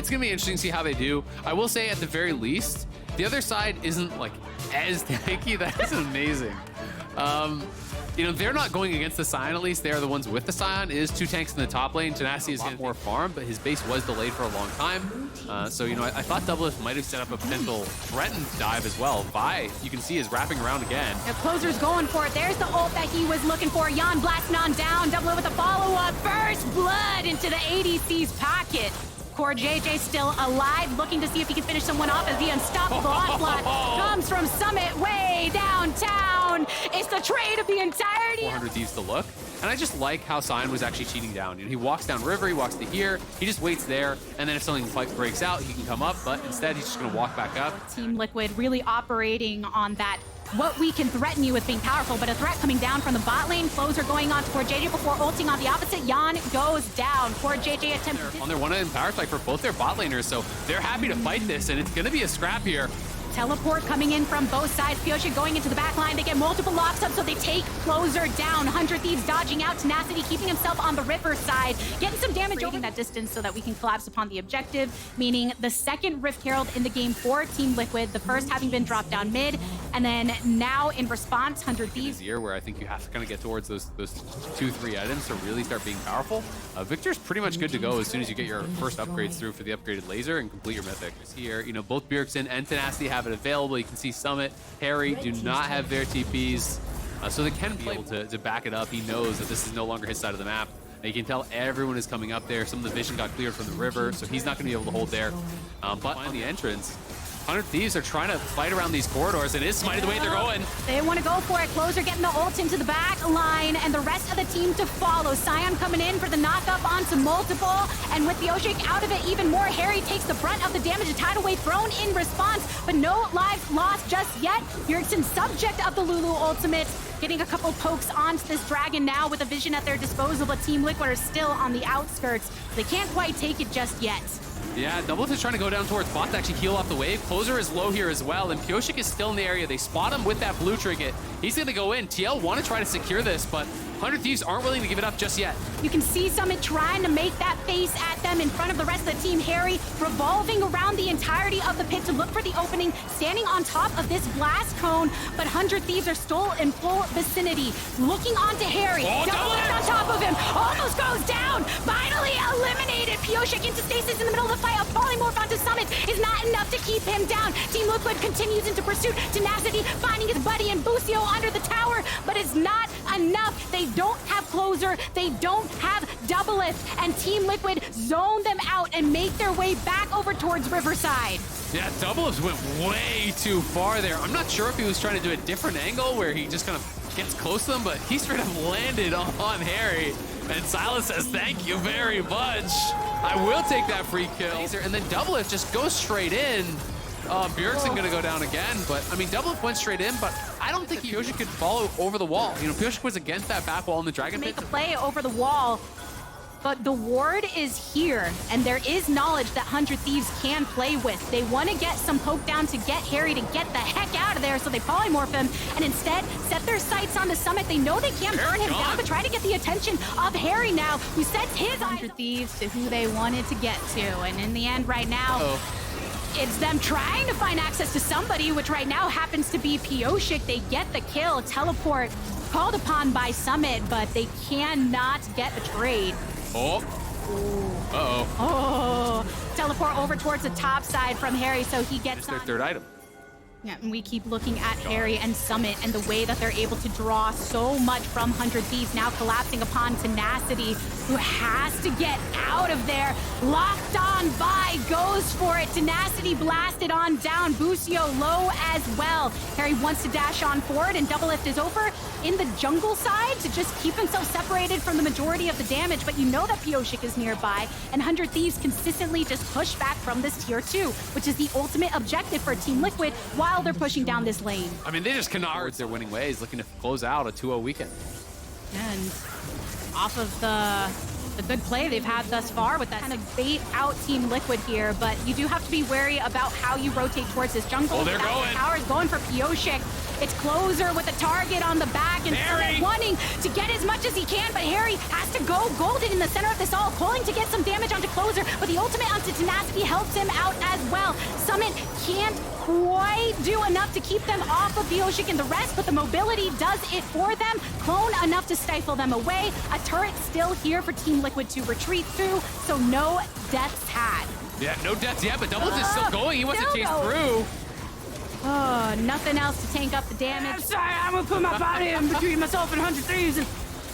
it's going to be interesting to see how they do. I will say at the very least, the other side isn't like as tanky. That is amazing. You know, they're not going against the Scion, at least. They are the ones with the Scion. It is 2 tanks in the top lane. Tenacity is getting more farm, but his base was delayed for a long time. So, you know, I thought W5D2 might have set up a potential threatened dive as well. Vi, you can see, is wrapping around again. The closer's going for it. There's the ult that he was looking for. Jan blasting on down. W5D2 with a follow-up. First blood into the ADC's pocket. Core JJ still alive, looking to see if he can finish someone off as the unstoppable onslaught comes from Summit way downtown. It's the trade of the entirety. 400 Thieves to look. And I just like how Scion was actually cheating down. You know, he walks down river, he walks to here, he just waits there, and then if something breaks out, he can come up, but instead he's just gonna walk back up. Team Liquid really operating on that what we can threaten you with being powerful, but a threat coming down from the bot lane. Closer going on to Core JJ before ulting on the opposite. Jan goes down. Core JJ attempts on their one-in power strike for both their bot laners, so they're happy to fight this, and it's gonna be a scrap here. Teleport coming in from both sides. Pyosik going into the back line. They get multiple locks up, so they take Closer down. 100 Thieves dodging out. Tenacity keeping himself on the river side. Getting some damage over that distance so that we can collapse upon the objective, meaning the second Rift Herald in the game for Team Liquid, the first having been dropped down mid, and then now in response, 100 Thieves. Year where I think you have to kind of get towards those 2-3 items to really start being powerful. Victor's pretty much good to go as soon as you get your first upgrades through for the upgraded laser and complete your mythic. Here, you know, both Bjergsen and Tenacity have it available. You can see Summit, Harry do not have their TPs, so they can be able to back it up. He knows that this is no longer his side of the map. And you can tell everyone is coming up there. Some of the vision got cleared from the river, so he's not going to be able to hold there. But on the entrance, 100 Thieves are trying to fight around these corridors. It is Smite the way they're going. They want to go for it. Closer getting the ult into the back line, and the rest of the team to follow. Scion coming in for the knock-up onto multiple, and with the Pyosik out of it even more, Harry takes the brunt of the damage. A tidal wave thrown in response, but no lives lost just yet. Bjergsen, subject of the Lulu ultimate, getting a couple pokes onto this dragon now with a vision at their disposal, but Team Liquid are still on the outskirts. They can't quite take it just yet. Yeah, W5D2 is trying to go down towards bot to actually heal off the wave. Closer is low here as well, and Pyosik is still in the area. They spot him with that blue trinket. He's going to go in. TL want to try to secure this, but 100 Thieves aren't willing to give it up just yet. You can see Summit trying to make that face at them in front of the rest of the team. Harry revolving around the entirety of the pit to look for the opening, standing on top of this blast cone, but 100 Thieves are still in full vicinity. Looking onto Harry, double lift on top of him, almost goes down, finally eliminated. Pyosik into stasis in the middle of the fight. A polymorph onto Summit is not enough to keep him down. Team Liquid continues into pursuit. Tenacity finding his buddy and Busio under the tower, but it's not enough. They don't have Closer, they don't have W5D2, and Team Liquid zone them out and make their way back over towards Riverside. Yeah, W5D2 went way too far there. I'm not sure if he was trying to do a different angle where he just kind of gets close to them, but he straight up landed on Harry. And Silas says, thank you very much. I will take that free kill. And then W5D2 just goes straight in. Bjergsen gonna go down again, but I mean, W5D2 went straight in, but I don't think Pyosik could follow over the wall. You know, Pyosik was against that back wall in the Dragon Pit. Make a play over the wall, but the ward is here, and there is knowledge that 100 Thieves can play with. They want to get some poke down to get Harry to get the heck out of there, so they polymorph him, and instead set their sights on the Summit. They know they can't burn him down, but try to get the attention of Harry now, who sets his 100 Thieves to who they wanted to get to, and in the end right now, it's them trying to find access to somebody, which right now happens to be Pyosik. They get the kill. Teleport called upon by Summit, but they cannot get a trade. Oh. Uh-oh. Oh. Teleport over towards the top side from Harry, so he gets their third item. Yeah, and we keep looking at Harry and Summit and the way that they're able to draw so much from 100 Thieves, now collapsing upon Tenacity, who has to get out of there. Locked on by, goes for it. Tenacity blasted on down. Busio low as well. Harry wants to dash on forward, and W5D2 is over in the jungle side to just keep himself separated from the majority of the damage, but you know that Pyosik is nearby, and 100 Thieves consistently just push back from this tier 2, which is the ultimate objective for Team Liquid while they're pushing down this lane. I mean, they just cannot towards their winning ways, looking to close out a 2-0 weekend. And off of the A good play they've had thus far with that kind of bait out Team Liquid here, but you do have to be wary about how you rotate towards this jungle. Oh, they're going. Power is going for Pioshik. It's Closer with a target on the back and Summit wanting to get as much as he can, but Harry has to go golden in the center of this all, pulling to get some damage onto Closer, but the ultimate onto Tenacity helps him out as well. Summit can't quite do enough to keep them off of Pioshik and the rest, but the mobility does it for them. Clone enough to stifle them away. A turret still here for Team Liquid to retreat through, so no deaths had. Yeah, no deaths yet, but Doubles is still going. He wants to chase through. Oh, nothing else to tank up the damage. I'm sorry, I'm gonna put my body in between myself and 100 Thieves,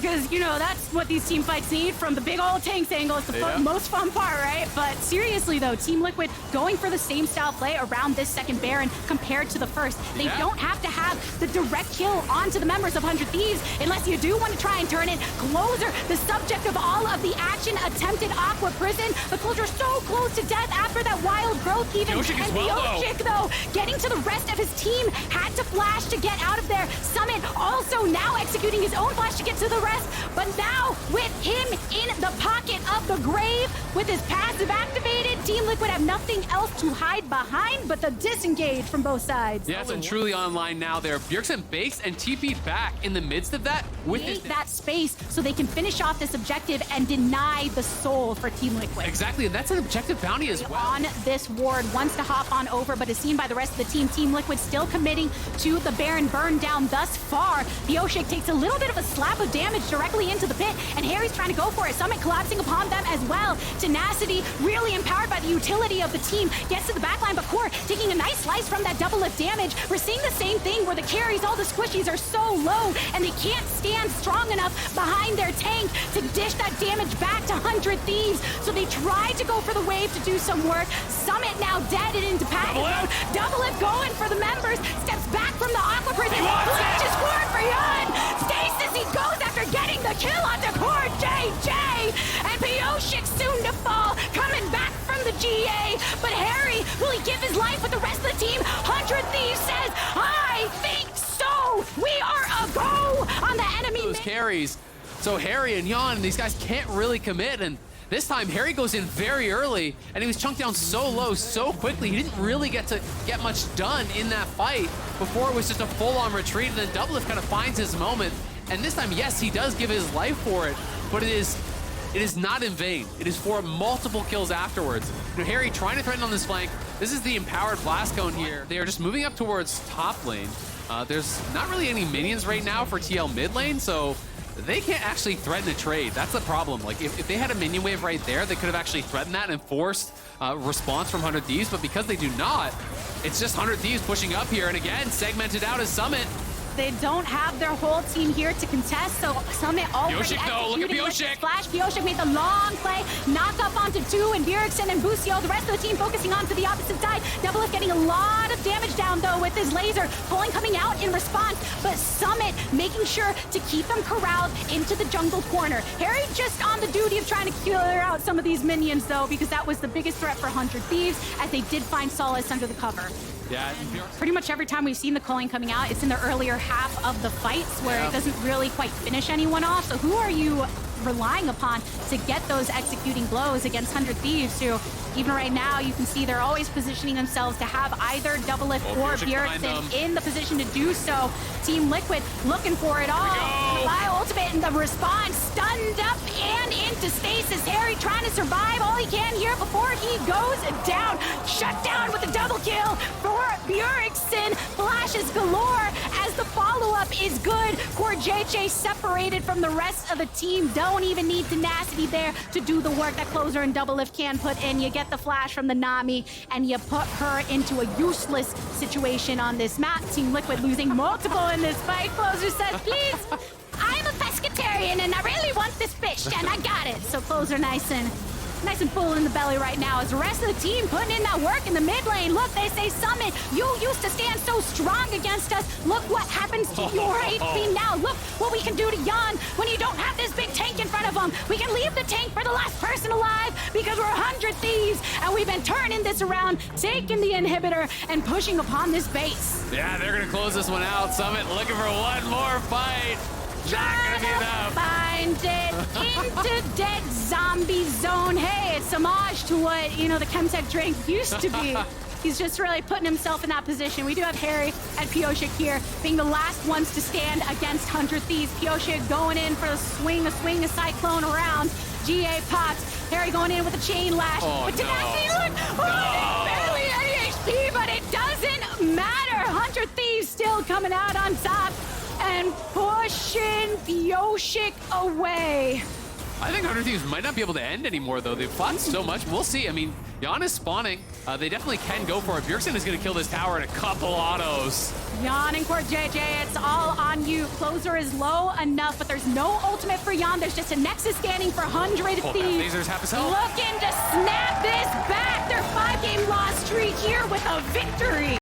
because, you know, that's what these team fights need from the big old tanks angle. It's the most fun part, right? But seriously, though, Team Liquid going for the same style play around this second Baron compared to the first. They don't have to have the direct kill onto the members of 100 Thieves unless you do want to try and turn it. Closer, the subject of all of the action, attempted Aqua Prison, but Closer so close to death after that wild growth even. Pioshik as well, Pioshik, though, getting to the rest of his team, had to flash to get out of there. Summit also now executing his own flash to get to the rest, but now with him in the pocket of the grave, with his passive activated, Team Liquid have nothing else to hide behind but the disengage from both sides. Yeah, it's truly online now there. Bjergsen bakes and TP'd back in the midst of that with his... that space so they can finish off this objective and deny the soul for Team Liquid. Exactly, and that's an objective bounty as well. On this ward, wants to hop on over, but is seen by the rest of the team. Team Liquid still committing to the Baron burn down thus far. Pioshik takes a little bit of a slap of damage directly into the pit, and Harry's trying to go for it. Summit collapsing upon them as well. Tenacity, really empowered by the utility of the team, gets to the backline, but Core taking a nice slice from that double lift damage. We're seeing the same thing where the carries, all the squishies are so low, and they can't stand strong enough behind their tank to dish that damage back to 100 Thieves. So they try to go for the wave to do some work. Summit now dead and into panic mode. Double lift going for the members. Steps back from the Aqua Prison. Flashes forward for Yun. Stasis, he goes after getting the kill onto Core JJ. And Pioshik soon to fall, coming back from the GA. But Harry, will he give his life with the rest of the team? 100 Thieves says, I think so. We are a go on the enemy. Those carries. So Harry and Jan, these guys can't really commit, and this time Harry goes in very early, and he was chunked down so low so quickly. He didn't really get much done in that fight before it was just a full-on retreat, and then Doublelift kind of finds his moment. And this time, yes, he does give his life for it, but it is not in vain. It is for multiple kills afterwards. You know, Harry trying to threaten on this flank. This is the empowered blast cone here. They are just moving up towards top lane. There's not really any minions right now for TL mid lane, so they can't actually threaten a trade. That's the problem. Like, if they had a minion wave right there, they could have actually threatened that and forced response from 100 Thieves, but because they do not, it's just 100 Thieves pushing up here, and again, segmented out as Summit. They don't have their whole team here to contest, so Summit already Pioshik, though, look at Pioshik. Flash. Pioshik made the long play, knock up onto 2, and Bjergsen and Busio, the rest of the team focusing onto the opposite side. Doublelift getting a lot of damage down, though, with his laser. Pulling coming out in response, but Summit making sure to keep them corralled into the jungle corner. Harry just on the duty of trying to clear out some of these minions, though, because that was the biggest threat for 100 Thieves, as they did find solace under the cover. Yeah, pretty much every time we've seen the culling coming out, it's in the earlier half of the fights where it doesn't really quite finish anyone off. So who are you relying upon to get those executing blows against 100 Thieves, who even right now you can see they're always positioning themselves to have either Doublelift or Bjergsen in the position to do so. Team Liquid looking for it all. The bio ultimate and the response, stunned up and into stasis. Harry trying to survive all he can here before he goes down. Shut down with a double kill for Bjergsen. Flashes galore as the follow-up is good. Core JJ separated from the rest of the team. Don't even need tenacity there to do the work that Closer and Doublelift can put in. You get the flash from the Nami, and you put her into a useless situation on this map. Team Liquid losing multiple in this fight. Closer says, please, I'm a pescatarian, and I really want this fish, and I got it. So Closer nice and full in the belly right now as the rest of the team putting in that work in the mid lane. Look, they say, Summit, you used to stand so strong against us. Look what happens to your HP now. Look what we can do to Jan when you don't have this big tank in front of him. We can leave the tank for the last person alive because we're 100 Thieves, and we've been turning this around, taking the inhibitor and pushing upon this base. Yeah, they're gonna close this one out. Summit looking for one more fight. Not gonna be enough. find it into dead zombie zone. Hey, it's homage to what, you know, the Chemtech drink used to be. He's just really putting himself in that position. We do have Harry and Pioshik here being the last ones to stand against 100 Thieves. Pioshik going in for the swing a cyclone around. GA pops. Harry going in with a chain lash. Oh, but tenacity, look! Oh, barely any HP, but it doesn't matter. 100 Thieves still coming out on top and pushing Pioshik away. I think 100 Thieves might not be able to end anymore, though. They've fought so much. We'll see. I mean, Jan is spawning. They definitely can go for it. Bjergsen is going to kill this tower in a couple autos. Jan and Court JJ, it's all on you. Closer is low enough, but there's no ultimate for Jan. There's just a Nexus scanning for 100 Oh, Thieves. lasers half his health. Looking to snap this back. Their 5-game loss streak here with a victory.